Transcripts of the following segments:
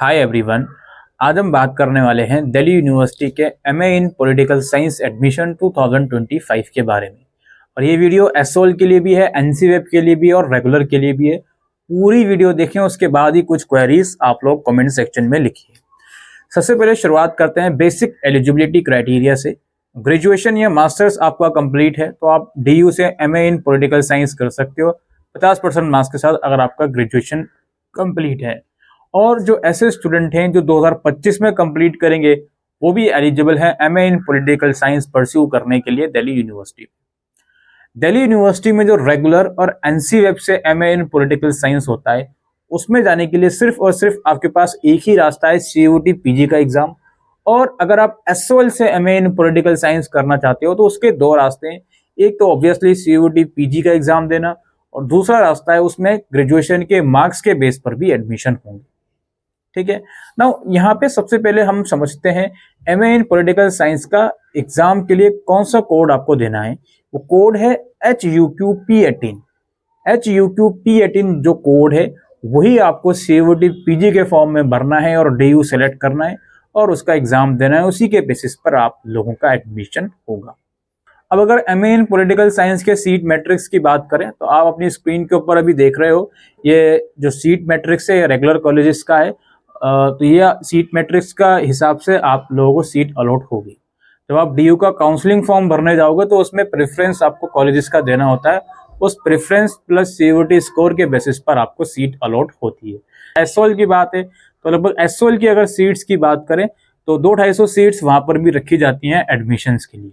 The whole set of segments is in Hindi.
Hi everyone. आज हम बात करने वाले हैं दिल्ली यूनिवर्सिटी के एमए इन पॉलिटिकल साइंस एडमिशन 2025 के बारे में। और ये वीडियो एसओएल के लिए भी है, एनसीवेब के लिए भी है और रेगुलर के लिए भी है। पूरी वीडियो देखें, उसके बाद ही कुछ क्वेरीज आप लोग कमेंट सेक्शन में लिखिए। सबसे पहले शुरुआत करते हैं बेसिक एलिजिबिलिटी क्राइटेरिया से। ग्रेजुएशन या मास्टर्स आपका कंप्लीट है तो आप डीयू से एमए इन पॉलिटिकल साइंस कर सकते हो 50% मार्क्स के साथ, अगर आपका ग्रेजुएशन कंप्लीट है। और जो ऐसे स्टूडेंट हैं जो 2025 में कंप्लीट करेंगे वो भी एलिजिबल है एमए इन पॉलिटिकल साइंस परस्यू करने के लिए दिल्ली यूनिवर्सिटी। दिल्ली यूनिवर्सिटी में जो रेगुलर और एनसीवेब से एमए इन पॉलिटिकल साइंस होता है, उसमें जाने के लिए सिर्फ और सिर्फ आपके पास एक ही रास्ता है, सीयूटी पीजी का एग्जाम। और अगर आप एसओएल से एमए इन पॉलिटिकल साइंस करना चाहते हो तो उसके दो रास्ते हैं। एक तो ऑब्वियसली सीयूटी पीजी का एग्जाम देना, और दूसरा रास्ता है उसमें ग्रेजुएशन के मार्क्स के बेस पर भी एडमिशन होंगे। ठीक है ना। यहाँ पे सबसे पहले हम समझते हैं एमए इन पॉलिटिकल साइंस का एग्जाम के लिए कौन सा कोड आपको देना है। वो कोड है HUQP18। HUQP18 जो कोड है वही आपको सीयूटी पीजी के फॉर्म में भरना है और डीयू सेलेक्ट करना है और उसका एग्जाम देना है। उसी के बेसिस पर आप लोगों का एडमिशन होगा। अब अगर एमए इन पॉलिटिकल साइंस के सीट मैट्रिक्स की बात करें तो आप अपनी स्क्रीन के ऊपर अभी देख रहे हो, ये जो सीट मैट्रिक्स है रेगुलर कॉलेजेस का है। तो ये सीट मैट्रिक्स का हिसाब से आप लोगों को सीट अलॉट होगी। जब आप डीयू का काउंसलिंग फॉर्म भरने जाओगे तो उसमें प्रेफरेंस आपको कॉलेजेस का देना होता है। उस प्रेफरेंस प्लस सीयूटी स्कोर के बेसिस पर आपको सीट अलॉट होती है। एसओएल की बात है तो लगभग एसओएल की अगर सीट्स की बात करें तो 200-250 सीट्स वहां पर भी रखी जाती हैं एडमिशंस के लिए।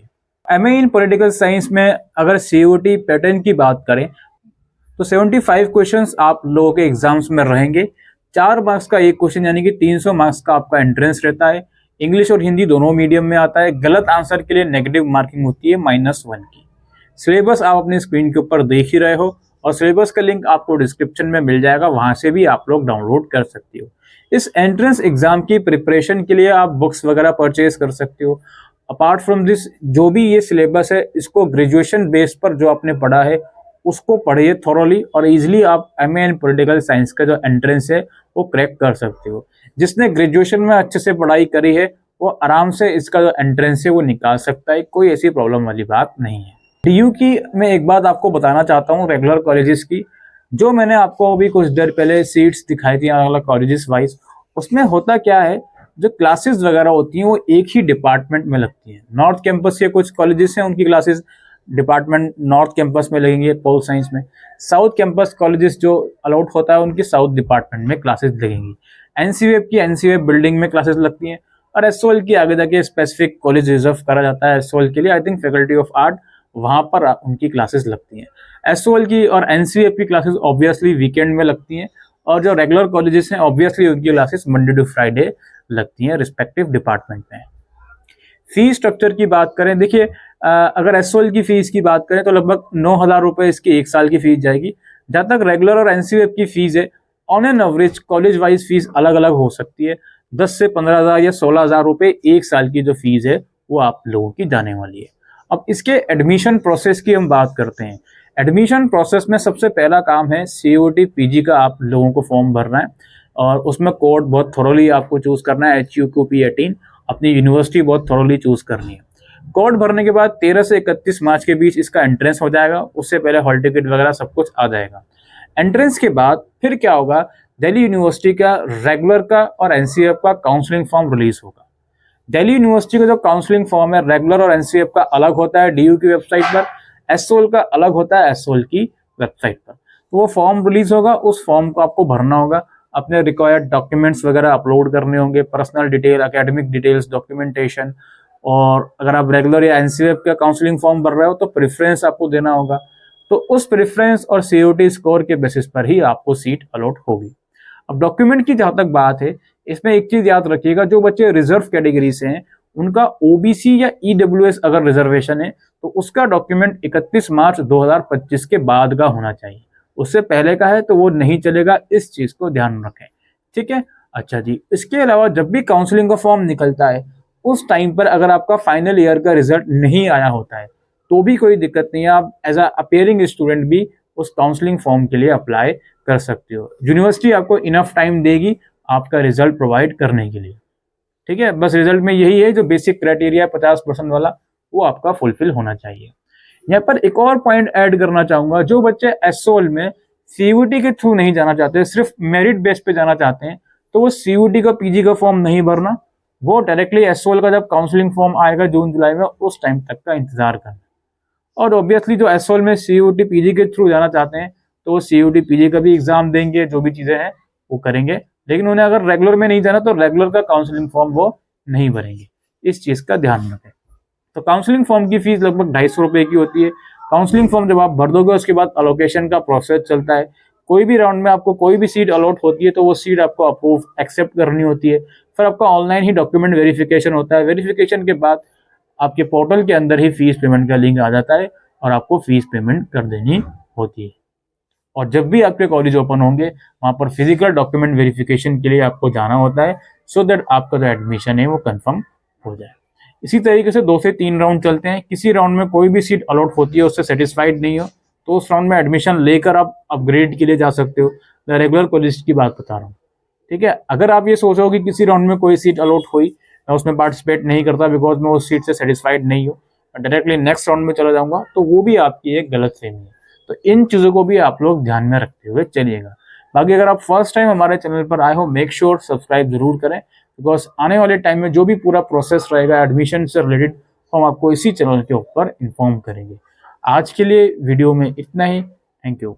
एमए इन पॉलिटिकल साइंस में अगर सीयूटी पैटर्न की बात करें तो 75 क्वेश्चंस आप लोगों के एग्जाम्स में रहेंगे। 4 मार्क्स का एक क्वेश्चन यानी कि 300 मार्क्स का आपका एंट्रेंस रहता है। इंग्लिश और हिंदी दोनों मीडियम में आता है। गलत आंसर के लिए नेगेटिव मार्किंग होती है -1 की। सिलेबस आप अपनी स्क्रीन के ऊपर देख ही रहे हो और सिलेबस का लिंक आपको डिस्क्रिप्शन में मिल जाएगा, वहां से भी आप लोग डाउनलोड कर सकते हो। इस एंट्रेंस एग्जाम की प्रिपरेशन के लिए आप बुक्स वगैरह परचेज कर सकते हो। अपार्ट फ्रॉम दिस, जो भी ये सिलेबस है इसको ग्रेजुएशन बेस पर जो आपने पढ़ा है उसको पढ़िए थॉरोली, और इजीली आप एमए इन पॉलिटिकल साइंस का जो एंट्रेंस है वो क्रैक कर सकते हो। जिसने ग्रेजुएशन में अच्छे से पढ़ाई करी है वो आराम से इसका जो एंट्रेंस है वो निकाल सकता है, कोई ऐसी प्रॉब्लम वाली बात नहीं है। डीयू की मैं एक बात आपको बताना चाहता हूँ रेगुलर कॉलेजेस की। जो मैंने आपको अभी कुछ देर पहले सीट्स दिखाई थी अलग अलग कॉलेजेस वाइज, उसमें होता क्या है, जो क्लासेस वगैरह होती हैं वो एक ही डिपार्टमेंट में लगती हैं। नॉर्थ कैंपस के कुछ कॉलेजेस हैं उनकी क्लासेस डिपार्टमेंट नॉर्थ कैंपस में लगेंगे पोल साइंस में। साउथ कैंपस कॉलेजेस जो अलॉट होता है उनकी साउथ डिपार्टमेंट में क्लासेस लगेंगी। एनसीवेब की एनसीवेब बिल्डिंग में क्लासेस लगती हैं। और एसओएल की आगे जाके स्पेसिफिक कॉलेज रिजर्व करा जाता है एसओएल के लिए, I think faculty of art, वहां पर उनकी क्लासेस लगती हैं। एसओएल की और एनसीवेब की क्लासेस ऑब्वियसली वीकेंड में लगती हैं, और जो रेगुलर कॉलेजेस हैं ऑब्वियसली उनकी क्लासेस मंडे टू फ्राइडे लगती हैं रिस्पेक्टिव डिपार्टमेंट में। फीस स्ट्रक्चर की बात करें, देखिए अगर एसओएल की फीस की बात करें तो लगभग 9,000 रुपए इसकी 1 साल की फीस जाएगी। जहां तक रेगुलर और एनसीवेब की फीस है, on an average college wise fees अलग अलग हो सकती है। 10 से 15,000 या 16,000 रुपए 1 साल की जो फीस है वो आप लोगों की जाने वाली है। अब इसके एडमिशन प्रोसेस की हम बात करते हैं। एडमिशन प्रोसेस में सबसे पहला काम है सीयूटी पीजी का आप लोगों को फॉर्म भरना है, और उसमें कोड बहुत थोरोली आपको चूज करना है। HUQP18 अपनी यूनिवर्सिटी बहुत थोरोली चूज करनी है। कोड भरने के बाद 13 से 31 मार्च के बीच इसका एंट्रेंस हो जाएगा। उससे पहले हॉल टिकट वगैरह सब कुछ आ जाएगा। एंट्रेंस के बाद फिर क्या होगा, दिल्ली यूनिवर्सिटी का रेगुलर का और एनसीएफ का काउंसलिंग फॉर्म रिलीज होगा। दिल्ली यूनिवर्सिटी का जो काउंसलिंग फॉर्म है रेगुलर और एनसीएफ का अलग होता है डीयू की वेबसाइट पर, एसओएल का अलग होता है एसओएल की वेबसाइट पर। तो वो फॉर्म रिलीज होगा, उस फॉर्म को आपको भरना होगा। अपने रिक्वायर्ड डॉक्यूमेंट्स वगैरह अपलोड करने होंगे, personal detail, academic details, documentation. और अगर आप रेगुलर या एनसीएफ का काउंसलिंग फॉर्म भर रहे हो तो प्रेफरेंस आपको देना होगा। तो उस प्रेफरेंस और सीयूटी स्कोर के बेसिस पर ही आपको सीट अलॉट होगी। अब डॉक्यूमेंट की जहां तक बात है, इसमें एक चीज याद रखिएगा, जो बच्चे रिजर्व कैटेगरी से हैं उनका ओबीसी या ईडब्ल्यूएस अगर रिजर्वेशन है तो उसका डॉक्यूमेंट 31 मार्च 2025 के बाद का होना चाहिए। उससे पहले का है तो वो नहीं चलेगा, इस चीज को ध्यान रखें। ठीक है। अच्छा जी, इसके अलावा जब भी काउंसलिंग का फॉर्म निकलता है उस टाइम पर अगर आपका फाइनल ईयर का रिजल्ट नहीं आया होता है तो भी कोई दिक्कत नहीं है, आप एज अपियरिंग स्टूडेंट भी उस काउंसलिंग फॉर्म के लिए अप्लाई कर सकते हो। यूनिवर्सिटी आपको इनफ टाइम देगी आपका रिजल्ट प्रोवाइड करने के लिए। ठीक है, बस रिजल्ट में यही है जो बेसिक क्राइटेरिया 50% वाला, वो आपका फुलफिल होना चाहिए। यहाँ पर एक और पॉइंट ऐड करना चाहूंगा, जो बच्चे एसओएल में सीयूटी के थ्रू नहीं जाना चाहते, सिर्फ मेरिट बेस पे जाना चाहते हैं, तो वो सीयूटी का पीजी का फॉर्म नहीं भरना, वो डायरेक्टली एसओएल का जब काउंसलिंग फॉर्म आएगा जून जुलाई में, उस टाइम तक का इंतजार करना। और ऑब्वियसली जो एसओएल में सीयूटी पीजी के थ्रू जाना चाहते हैं, तो वो सीयूटी पीजी का भी एग्जाम देंगे, जो भी चीजें हैं वो करेंगे, लेकिन उन्हें अगर रेगुलर में नहीं जाना तो रेगुलर का काउंसलिंग फॉर्म वो नहीं भरेंगे। इस चीज का ध्यान रखें। तो काउंसलिंग फॉर्म की फीस लगभग 250 रुपए की होती है। काउंसलिंग फॉर्म जब आप भर दोगे उसके बाद अलोकेशन का प्रोसेस चलता है। कोई भी राउंड में आपको कोई भी सीट अलॉट होती है तो वो सीट आपको अप्रूव एक्सेप्ट करनी होती है। फिर आपका ऑनलाइन ही डॉक्यूमेंट वेरिफिकेशन होता है। वेरिफिकेशन के बाद आपके पोर्टल के अंदर ही फीस पेमेंट का लिंक आ जाता है और आपको फीस पेमेंट कर देनी होती है। और जब भी आपके कॉलेज ओपन होंगे वहां पर फिजिकल डॉक्यूमेंट वेरिफिकेशन के लिए आपको जाना होता है, सो दैट आपका जो एडमिशन है वो कंफर्म हो जाए। इसी तरीके से 2 से 3 राउंड चलते हैं। किसी राउंड में कोई भी सीट अलॉट होती है, उससे सेटिस्फाइड नहीं हो तो उस राउंड में एडमिशन लेकर आप अपग्रेड के लिए जा सकते हो। मैं रेगुलर कॉलेज की बात बता रहा हूँ। ठीक है, अगर आप ये सोचो कि किसी राउंड में कोई सीट अलॉट हुई, मैं उसमें पार्टिसिपेट नहीं करता बिकॉज मैं उस सीट से सेटिस्फाइड नहीं हूँ, डायरेक्टली नेक्स्ट राउंड में चला जाऊंगा, तो वो भी आपकी एक गलत फहमी है। तो इन चीजों को भी आप लोग ध्यान में रखते हुए चलिएगा। बाकी अगर आप फर्स्ट टाइम हमारे चैनल पर आए हो, मेक श्योर सब्सक्राइब जरूर करें, बिकॉज आने वाले टाइम में जो भी पूरा प्रोसेस रहेगा एडमिशन से रिलेटेड, हम आपको इसी चैनल के ऊपर इन्फॉर्म करेंगे। आज के लिए वीडियो में इतना ही। Thank you.